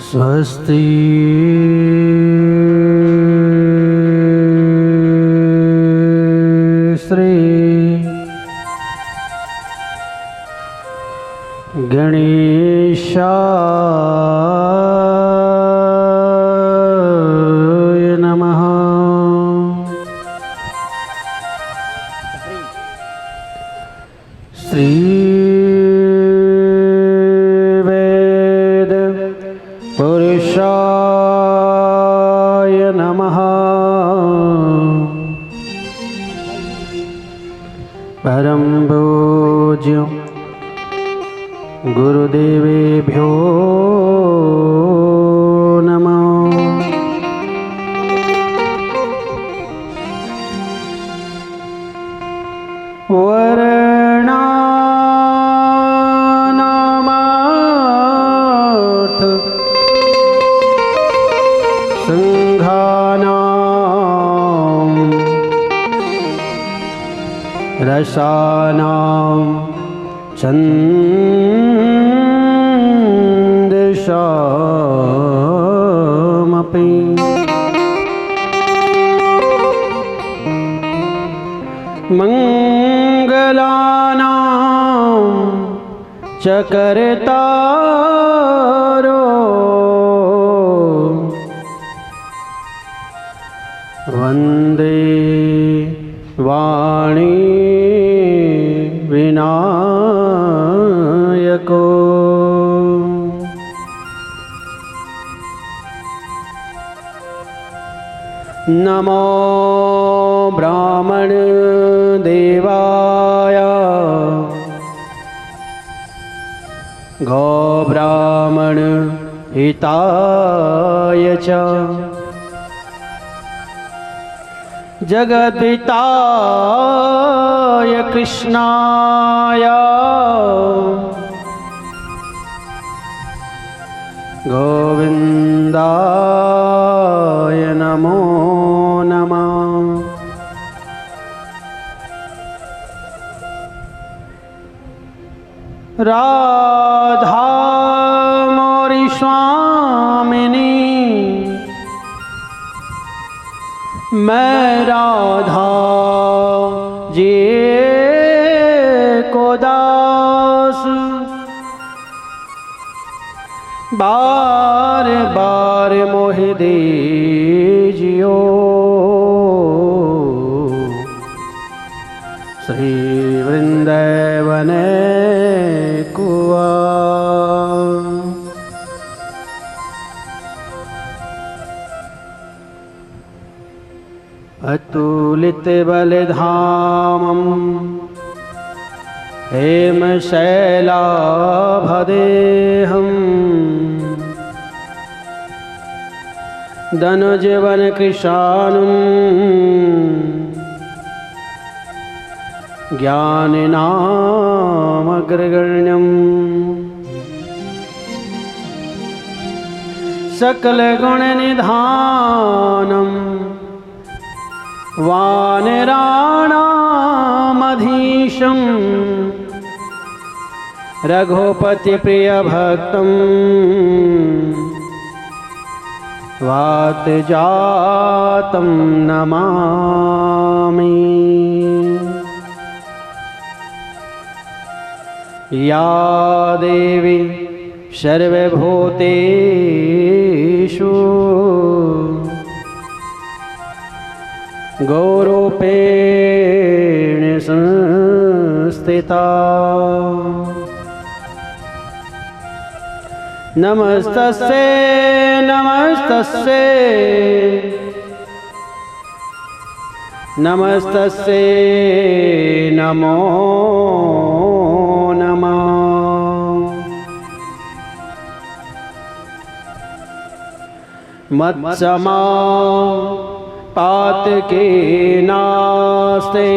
स्वस्ति श्री गणेशाय नमः। श्री वेद पुरुषाय नमः। परम पूज्य गुरुदेवेभ्यो नमः। वर्णानामार्थ संघानां रसानां छन्दसामपि मंगलानां च कर्तारो वन्दे वाणी विनायको। नमो ब्राह्मण देवाय गो ब्राह्मण हिताय च जगद्धिताय कृष्णाय गोविन्दाय नमो नमः। राधा मोरी स्वामिनी मैं राधा जी को दास बार बार मोह दीजियो। श्री वृंदावन कुआ अतुलित बलधामं हेमशैलाभदेहं धनुजवन कृशानुं ज्ञानिनामग्रगण्यं सकलगुणनिधानं वानराणामधीशं रघुपतिप्रियभक्तं वातजातं नमामि। या देवी सर्वभूतेषु गौरूपेण संस्थिता नमस्तस्यै नमस्तस्यै नमस्तस्यै नमो नमः। मत्समा पातके नास्ते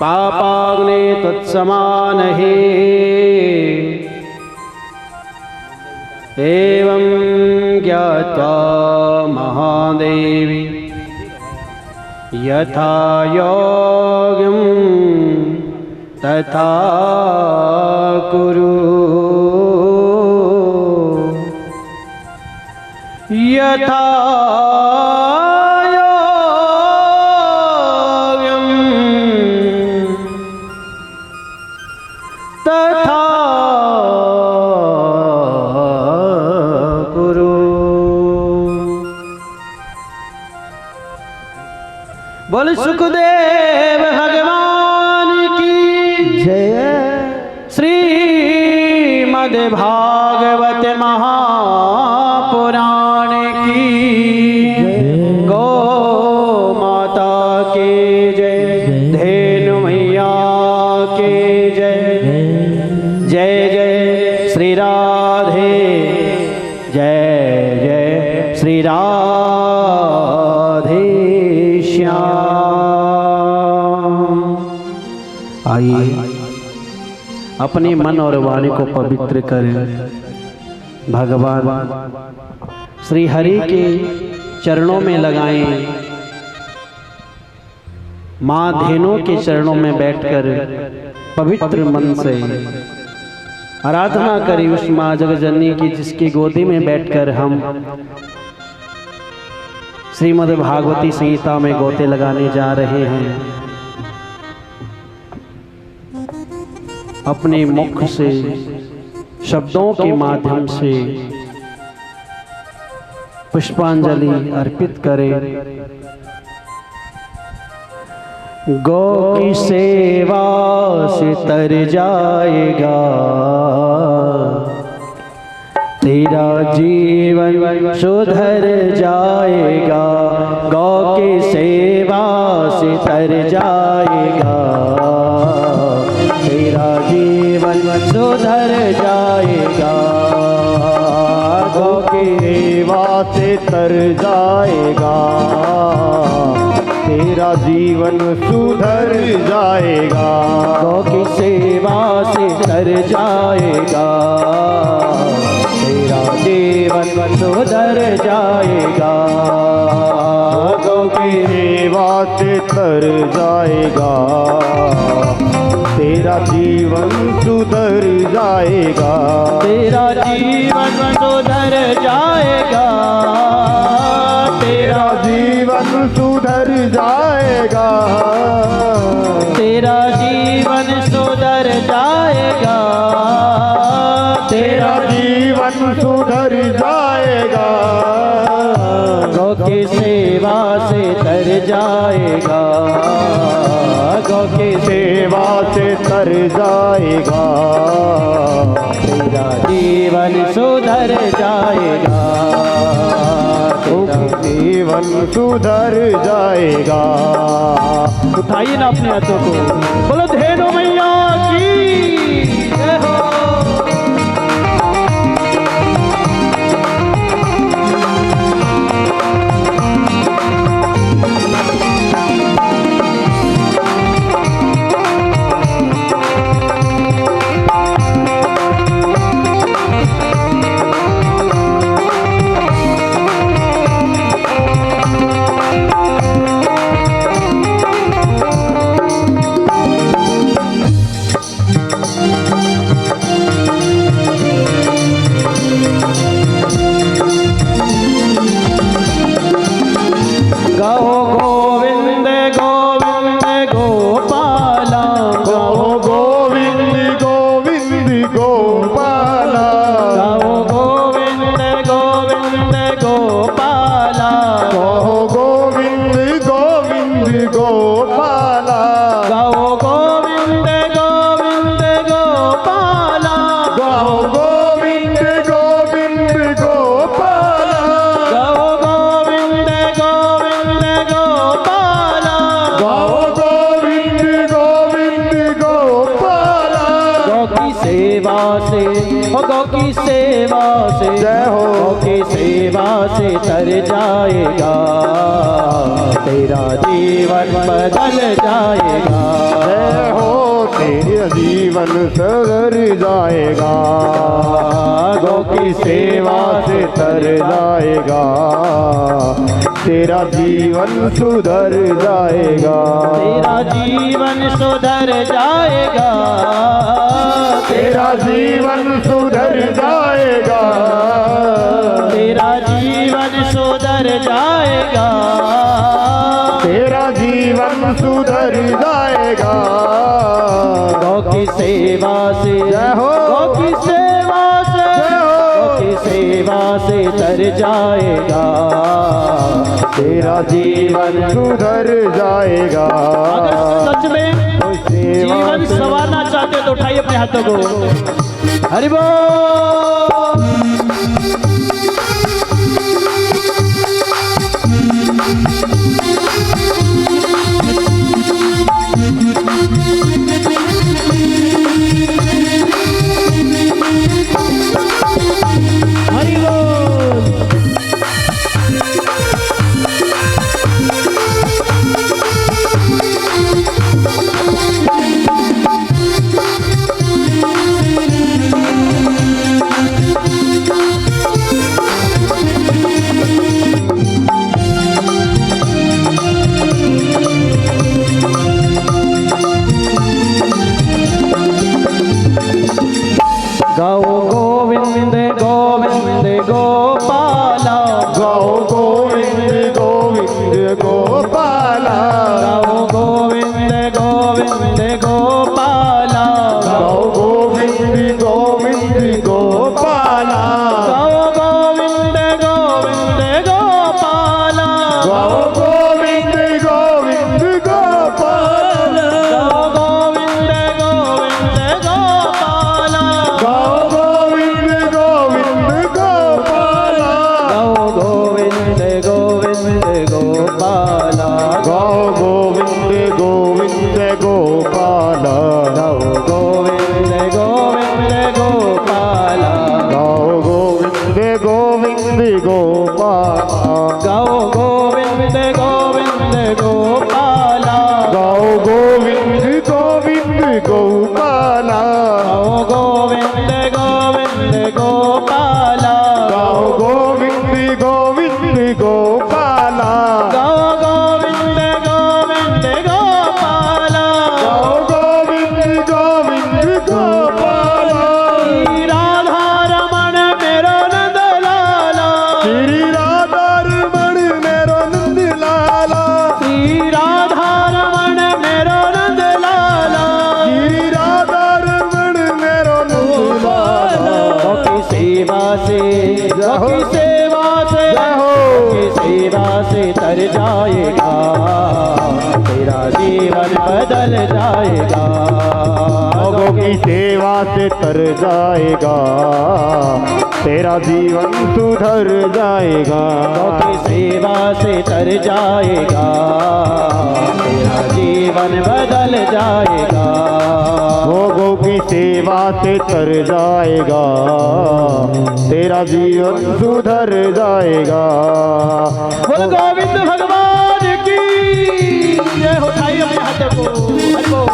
पापाग्ने त्वत्समानहे एवं ज्ञात्वा महादेवी यथा योग्यं तथा कुरु यथा योग्यं तथा कुरु। बोल सुखदेव भगवान की जय। श्रीमद् भागवत महापुराण की गौ माता की जय। धेनु मैया की जय। जय जय श्री राधे जय जय श्री राधे श्याम। आइए अपने मन और वाणी को पवित्र करें। भगवान श्री हरि के चरणों में लगाएं। माँ धेनु के चरणों में बैठकर पवित्र मन से आराधना करें उस माँ जगजननी की जिसकी गोदी में बैठकर हम श्रीमद् भागवती संहिता में गोते लगाने जा रहे हैं। अपने मुख से शब्दों के माध्यम से पुष्पांजलि अर्पित करें। गौ की सेवा से तर जाएगा तेरा जीवन सुधर जाएगा। गौ की सेवा से तर जाएगा तेरा जीवन सुधर जाएगा। गौ की सेवा से तर जाएगा तेरा जीवन सुधर जाएगा। गौ की सेवा से तर जाएगा तेरा जीवन सुधर जाएगा। गौ की सेवा से तर जाएगा तेरा जीवन सुधर जाएगा। तेरा जीवन सुधर जाएगा तेरा जीवन सुधर जाएगा। तेरा जीवन सुधर जाएगा तेरा जीवन सुधर जाएगा। गौ की सेवा से तर जाएगा। गौ की सेवा से तर जाएगा तेरा जीवन सुधर जाएगा। तेरा जीवन सुधर जाएगा। उठाइए ना अपने हाथों को, बोलो धेनु मैया की जय हो। गौ की सेवा से जय हो। गौ की सेवा से तर जाएगा तेरा जीवन बदल जाएगा। जय हो तेरा जीवन सुधर जाएगा गौ की सेवा से तर जाएगा, तेरा जीवन सुधर जाएगा, तेरा जीवन सुधर जाएगा, तेरा जीवन सुधर जाएगा, तेरा जीवन सुधर जाएगा, तेरा जीवन सुधर जाएगा। गौ की सेवा से जय हो, गौ की सेवा से, गौ की सेवा से तर जाएगा, तेरा जीवन सुधर जाएगा। अगर सच में जीवन संवारना चाहते हो तो उठाइए अपने हाथों को। हरि बोल। हरि बोल। गौ गोविंद गोविंद गोपाला, गौ गोविंद गोविंद गोपाला, गौ गोविंद गोविंद गोपाला, गौ गोविंद गोविंद गोपाला, गौ गोविंद गोविंद गोपाला, गौ गोविंद गोविंद गोपाला, गौ गोविंद गोविंद गोपाला, गौ गोविंद गोविंद गोपाला, गौ गोविंद गोविंद गोपाला, गौ गोविंद गोविंद गोपाला, गौ गोविंद गोविंद गोपाला, गौ गोविंद गोविंद गोपाला, गौ गोविंद गोविंद गोपाला, गौ गोविंद गोविंद गोपाला, गौ गोविंद गोविंद गोपाला, गौ गोविंद गोविंद गोपाला, गौ गोविंद गोविंद गोपाला, गौ गोविंद गोविंद गोपाला, श्री राधा रमण मेरो नंद लाला, श्री राधा रमण मेरो नंद लाला, श्री राधा रमण मेरो नंद लाला, श्री राधा रमण मेरो नंद लाला। गौ की सेवा से, गौ की सेवा से, जय हो। गौ की सेवा से तर जाएगा, तेरा जीवन बदल जाएगा, गौ की सेवा से तर जाएगा, तेरा जीवन सुधर जाएगा, गौ की सेवा से तर जाएगा, तेरा जीवन बदल जाएगा, गौ की सेवा से तर जाएगा, तेरा जीवन सुधर जाएगा। बोल गोविंद भगवान की जय हो। उठाइए अपने हाथों को। हरि बोल।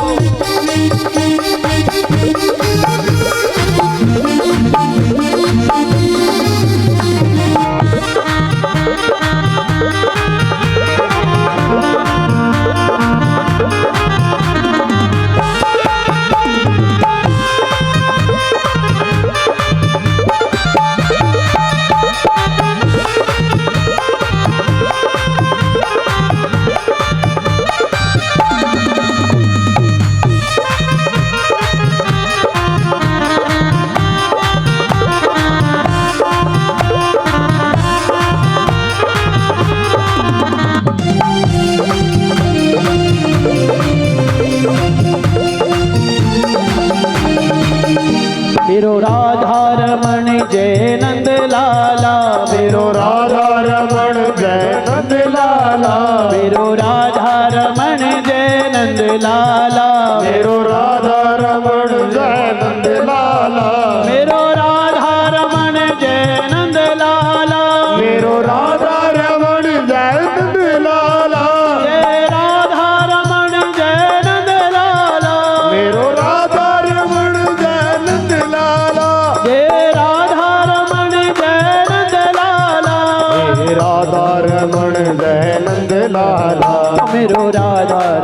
बिरो राधा रमण जय नंद लाला, बिरो राधा रमण जय नंद लाला, बिरो राधा रमण जय नंद लाला, मेरो राधा रमण जय नंद लाला, मेरो राधा रमण जय नंद लाला, मेरो राधा रमण जय नंद लाला, जय राधा रमण जय नंद लाला, मेरो राधा रमण जय नंद लाला, जय राधा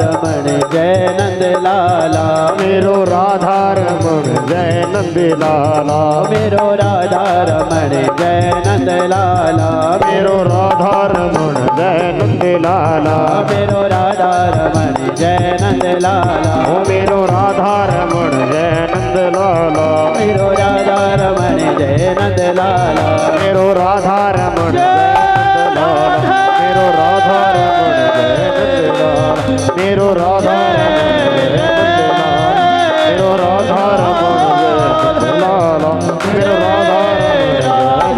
रमण जय नंद लाला, मेरो राधा रमण जय नंद लाला, मेरो राधा रमण जय नंद लाला, मेरो राधा रमण जय नंद लाला, मेरो राधा रमण जय नंद लाला, ओ मेरो राधा रमण जय नंद लाला, मेरो राधा रमण जय नंद लाला, मेरो राधा रमण जय नंद लाला, मेरो राधा रमण जय नंद लाला, मेरो राधा रमण जय नंद लाला, मेरो राधा रमण जय नंद लाला,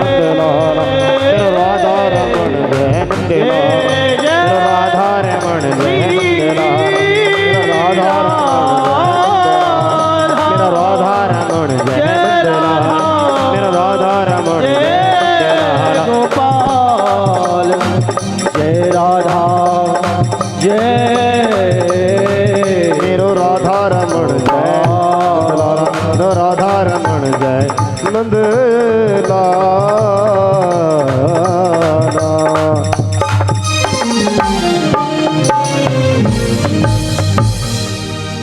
मेरो राधा रमण जय नंद लाला, मेरो राधा रमण जय नंद लाला, मेरो राधा रमण जय नंद लाला, मेरो राधा रमण जय नंद लाला, गोपाल जय राधा जय, मेरो राधा रमण जय लाला, मेरो राधा रमण जय नंद लाला।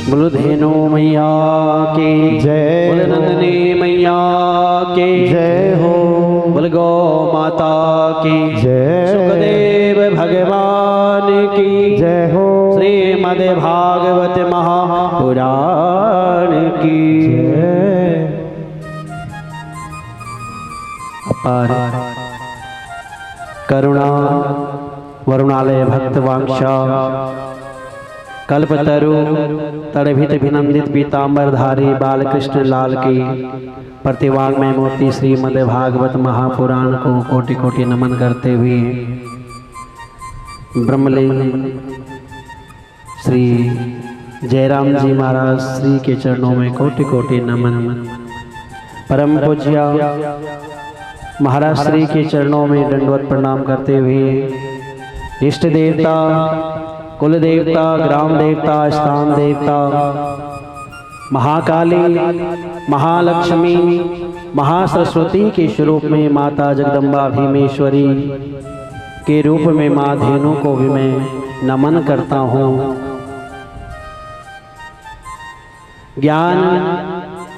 बोलो धेनु मैया की जय, बोल नंदनी मैया की जय हो, बोल गौ माता की जय, सुखदेव भगवान की जय हो, श्रीमद् भागवत महापुराण की जय। अपार करुणा वरुणालय भक्तवांशा कल्पतरु तड़भित भिनंदित पीतांबरधारी बालकृष्ण लाल की प्रतिवांगमय मूर्ति श्रीमद् भागवत महापुराण को कोटि कोटि नमन करते हुए ब्रह्मलिंग श्री जयराम जी महाराज श्री के चरणों में कोटि कोटि नमन। परम पूज्य महाराज श्री के चरणों में दंडवत प्रणाम करते हुए इष्ट देवता, कुल देवता, ग्राम देवता, स्थान देवता, महाकाली, महालक्ष्मी, महासरस्वती के स्वरूप में माता जगदम्बा भीमेश्वरी के रूप में माँ धेनु को भी मैं नमन करता हूँ। ज्ञान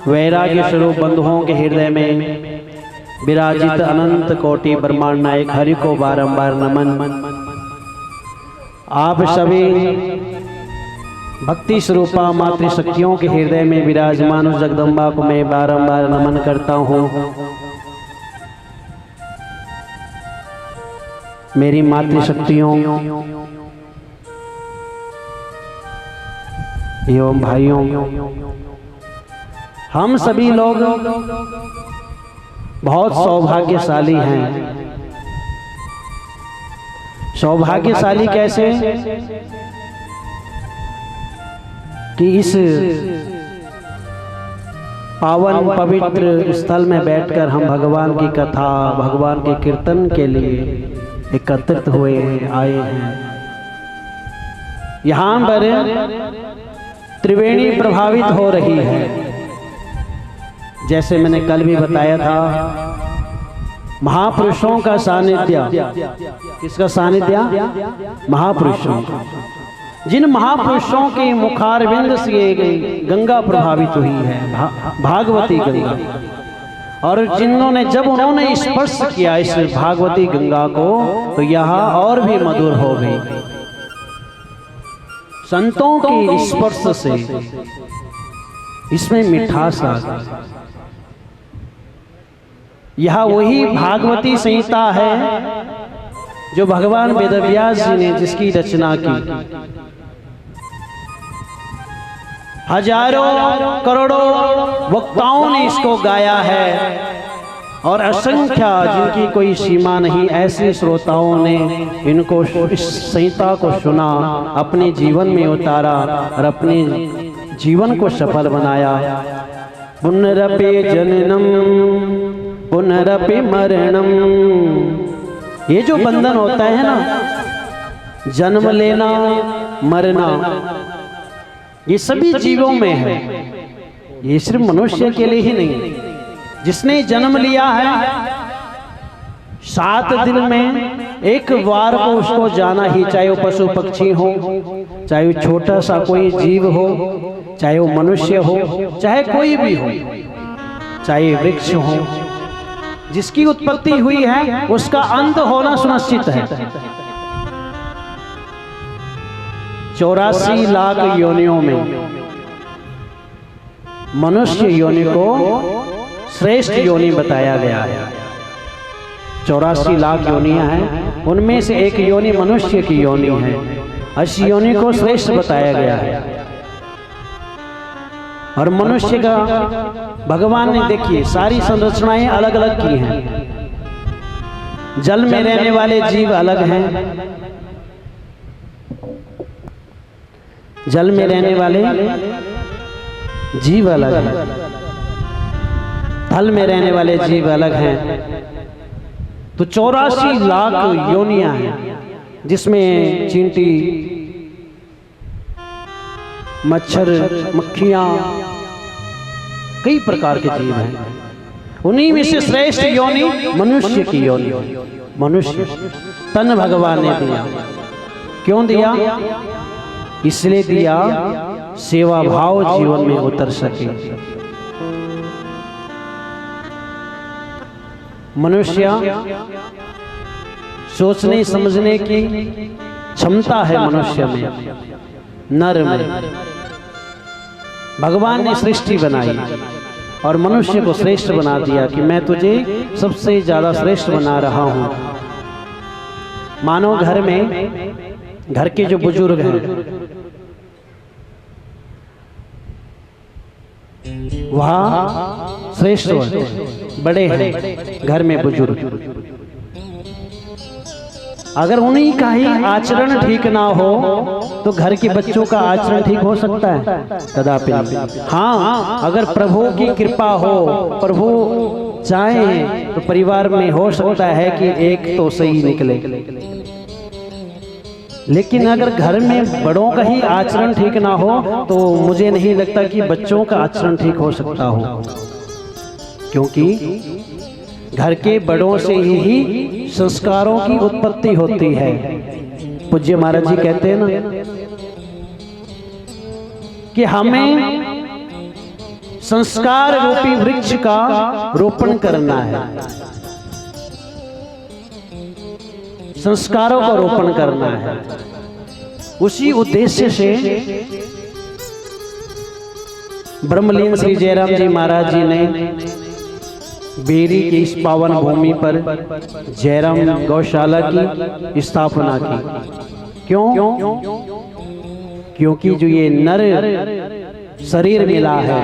वैराग्य स्वरूप बंधुओं के हृदय में विराजित अनंत कोटि ब्रह्मांड नायक हरि को बारंबार नमन। आप सभी भक्ति स्वरूपा मातृशक्तियों के हृदय में विराजमान उस जगदम्बा को मैं बारंबार नमन करता हूँ। मेरी मातृशक्तियों एवं भाइयों, हम सभी लोग बहुत सौभाग्यशाली हैं। सौभाग्यशाली कैसे कि इस पावन पवित्र स्थल में बैठकर हम भगवान की कथा, भगवान के कीर्तन के लिए एकत्रित हुए हैं, आए हैं। यहाँ पर त्रिवेणी प्रभावित हो रही है। जैसे मैंने कल भी बताया था, महापुरुषों का सानिध्य। किसका सानिध्य? महापुरुषों का। जिन महापुरुषों के मुखारविंद से गंगा प्रभावित हुई है, भागवती गंगा, और जिन्होंने जब उन्होंने स्पर्श किया इस भागवती गंगा को, तो यहाँ और भी मधुर हो गई। संतों के स्पर्श से इसमें मिठास आ गई। यह वही भागवती संहिता है जो भगवान वेदव्यास जी ने जिसकी रचना की। हजारों करोड़ों वक्ताओं ने इसको गाया है और असंख्य जिनकी कोई सीमा नहीं, ऐसे श्रोताओं ने इनको, इस संहिता को सुना, अपने जीवन में उतारा और अपने जीवन को सफल बनाया। पुनरपि जननम पुनरपि मरणम, ये जो बंधन होता है ना, जन्म लेना मरना, ये सभी जीवों में है। ये सिर्फ मनुष्य के लिए ही नहीं, जिसने जन्म लिया है 7 दिन में एक बार को उसको जाना ही, चाहे वो पशु पक्षी हो, चाहे वो छोटा सा कोई जीव हो, चाहे वो मनुष्य हो, चाहे कोई भी हो, चाहे वृक्ष हो, जिसकी उत्पत्ति हुई है उसका अंत होना सुनिश्चित है। 84 लाख योनियों में मनुष्य योनि को श्रेष्ठ योनि बताया गया है। 84 लाख योनियां हैं, उनमें से एक योनि मनुष्य की योनि है। इस योनि को श्रेष्ठ बताया गया है। और मनुष्य का भगवान ने देखिए सारी संरचनाएं अलग अलग की हैं। जल में रहने वाले जीव अलग हैं, जल में रहने वाले जीव अलग हैं, थल में रहने वाले जीव अलग हैं। तो 84 लाख योनियां हैं, जिसमें चींटी, मच्छर, मक्खियां, कई प्रकार के जीव हैं। उन्हीं में से श्रेष्ठ योनि मनुष्य की योनि। मनुष्य तन भगवान ने दिया। क्यों दिया? इसलिए दिया सेवा भाव जीवन में उतर सके। मनुष्य सोचने समझने की क्षमता है मनुष्य में, नर में। भगवान ने सृष्टि बनाई और मनुष्य को श्रेष्ठ बना दिया कि मैं तुझे सबसे ज्यादा श्रेष्ठ बना रहा हूं। मानो घर में, घर के जो बुजुर्ग हैं वह श्रेष्ठ होते हैं, बड़े हैं घर में बुजुर्ग। अगर उन्हीं का ही आचरण ठीक ना हो तो घर के बच्चों का आचरण ठीक हो सकता है? कदापि नहीं। हाँ, अगर प्रभु की कृपा हो, प्रभु चाहे तो परिवार में हो सकता है कि एक तो सही निकले। लेकिन अगर घर में बड़ों का ही आचरण ठीक ना हो तो मुझे नहीं लगता कि बच्चों का आचरण ठीक हो सकता हो, क्योंकि घर के बड़ों से ही संस्कारों की उत्पत्ति होती है। पूज्य महाराज जी कहते हैं ना कि हमें संस्कार रूपी वृक्ष का रोपण करना है, संस्कारों का रोपण करना है। उसी उद्देश्य से ब्रह्मलीन श्री जयराम जी महाराज जी ने बेरी की इस पावन भूमि पर जयराम गौशाला की स्थापना की। क्यों? क्योंकि जो ये नर शरीर मिला है,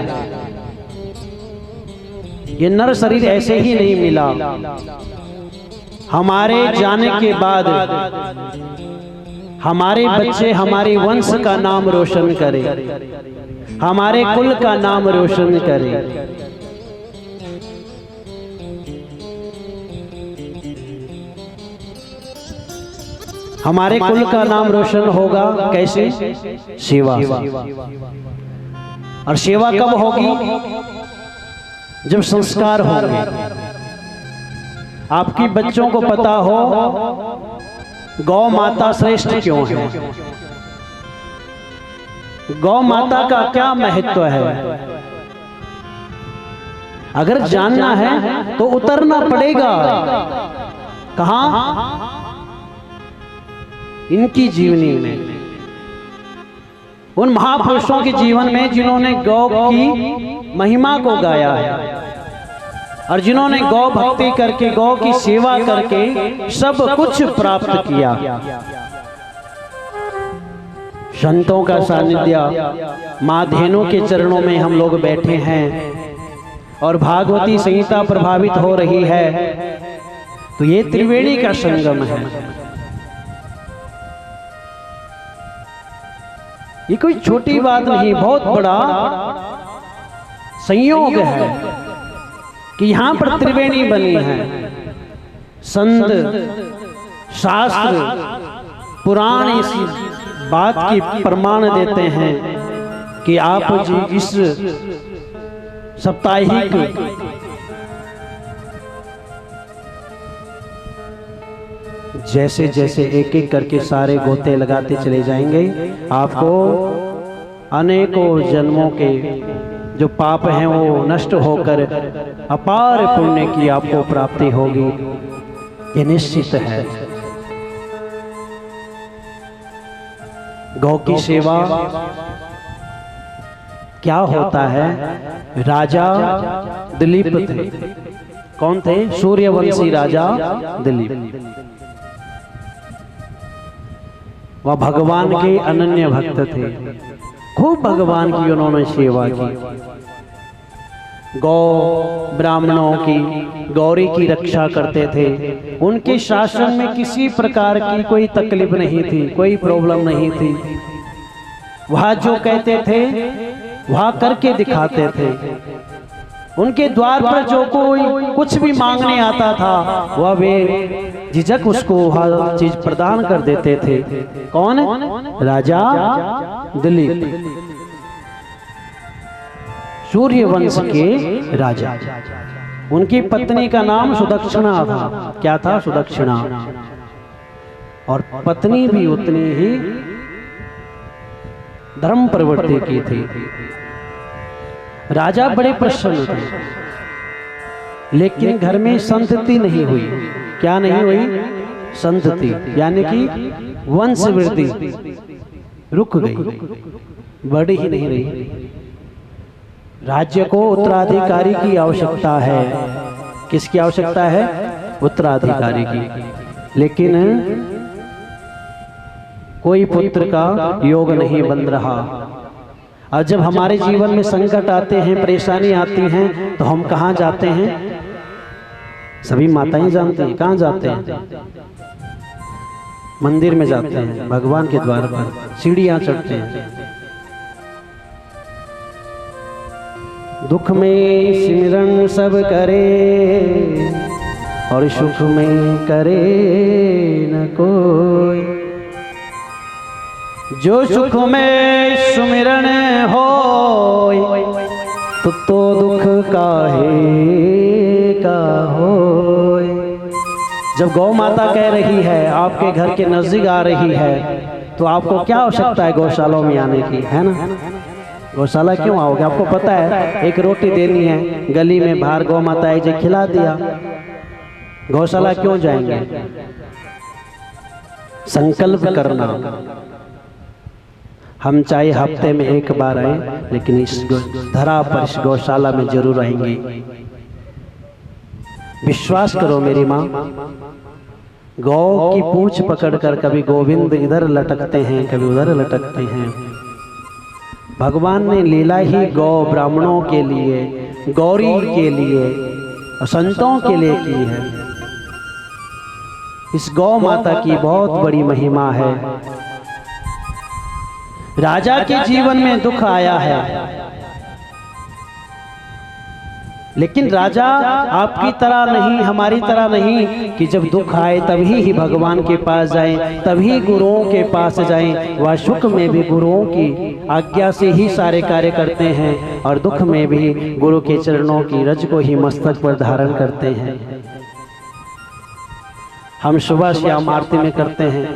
ये नर शरीर ऐसे ही नहीं मिला। हमारे जाने के बाद हमारे बच्चे हमारे वंश का नाम रोशन करें, हमारे कुल का नाम रोशन करें। हमारे कुल का नाम रोशन होगा कैसे? सेवा। और सेवा कब होगी? जब संस्कार होंगे। आपकी बच्चों को पता हो गौ माता श्रेष्ठ क्यों है, गौ माता का क्या महत्व है। अगर जानना है तो उतरना पड़ेगा। कहां? इनकी जीवनी में, उन महापुरुषों के जीवन में जिन्होंने गौ की महिमा को गाया है और जिन्होंने गौ भक्ति करके, गौ की सेवा करके सब कुछ प्राप्त किया। संतों का सानिध्य, मां धेनु के चरणों में हम लोग बैठे हैं और भागवती संहिता प्रभावित हो रही है, तो ये त्रिवेणी का संगम है। ये कोई छोटी बात नहीं, बहुत बड़ा संयोग है कि यहां पर त्रिवेणी बनी है। संत, शास्त्र, पुराण इस बात की प्रमाण देते हैं कि आप जी इस साप्ताहिक जैसे जैसे एक एक करके सारे गोते लगाते चले जाएंगे, आपको अनेकों जन्मों के जो पाप हैं वो नष्ट होकर अपार पुण्य की आपको प्राप्ति होगी, ये निश्चित है। गौ की सेवा क्या होता है? राजा दिलीप थे। कौन थे? सूर्यवंशी राजा दिलीप। वह भगवान के अनन्य भक्त थे, खूब भगवान की उन्होंने सेवा की। गौ ब्राह्मणों की, गौरी की रक्षा करते थे। उनके शासन में किसी प्रकार की कोई तकलीफ नहीं थी, कोई प्रॉब्लम नहीं थी। वह जो कहते थे वह करके दिखाते थे। उनके द्वार पर जो कोई कुछ भी मांगने आता था वह वे झिझक उसको वह चीज प्रदान कर देते थे। कौन? राजा दिलीप, सूर्यवंश के राजा। उनकी पत्नी का नाम सुदक्षिणा था। क्या था? सुदक्षिणा। और पत्नी भी उतनी ही धर्म प्रवृत्ति की थी। राजा बड़े प्रसन्न थे, लेकिन घर में संतति नहीं हुई। क्या नहीं हुई? संतति, यानी कि वंश वृद्धि रुक गई, बढ़ी ही नहीं रही। राज्य को उत्तराधिकारी की आवश्यकता है। किसकी आवश्यकता है? उत्तराधिकारी की। लेकिन कोई पुत्र का योग नहीं बन रहा। और जब हमारे जीवन में संकट आते हैं, परेशानी आती हैं, तो हम कहाँ जाते हैं? सभी माताएं जानती हैं कहाँ जाते हैं? मंदिर में जाते हैं, भगवान के द्वार पर सीढ़ियां चढ़ते हैं। दुख में सिमरन सब करे और सुख में करे न कोई। जो सुख में सुमिरन होय तो दुख काहे का होय। जब गौ माता कह रही है, आपके घर के नजदीक आ रही है, तो आपको क्या आवश्यकता है गौशालाओं में आने की? है ना? गौशाला क्यों आओगे? आपको पता है एक रोटी देनी है, गली में बाहर गौ माता आई जो खिला दिया। गौशाला क्यों जाएंगे? संकल्प करना। हम चाहे हफ्ते में एक बार आए, लेकिन इस धरा पर, इस गौशाला में जरूर आएंगे। विश्वास करो मेरी माँ, गौ की पूंछ पकड़कर कभी गोविंद इधर लटकते हैं, कभी उधर लटकते हैं। भगवान ने लीला ही गौ ब्राह्मणों के लिए, गौरी के लिए और संतों के लिए की है। इस गौ माता की बहुत बड़ी महिमा है। राजा के जीवन में दुख आया है, लेकिन राजा आपकी तरह नहीं, हमारी तरह नहीं कि जब दुख आए तभी ही भगवान के पास जाएं, तभी गुरुओं के पास जाएं। वह सुख में भी गुरुओं की आज्ञा से ही सारे कार्य करते हैं, और दुख में भी गुरु के चरणों की रज को ही मस्तक पर धारण करते हैं। हम सुबह शाम आरती में करते हैं,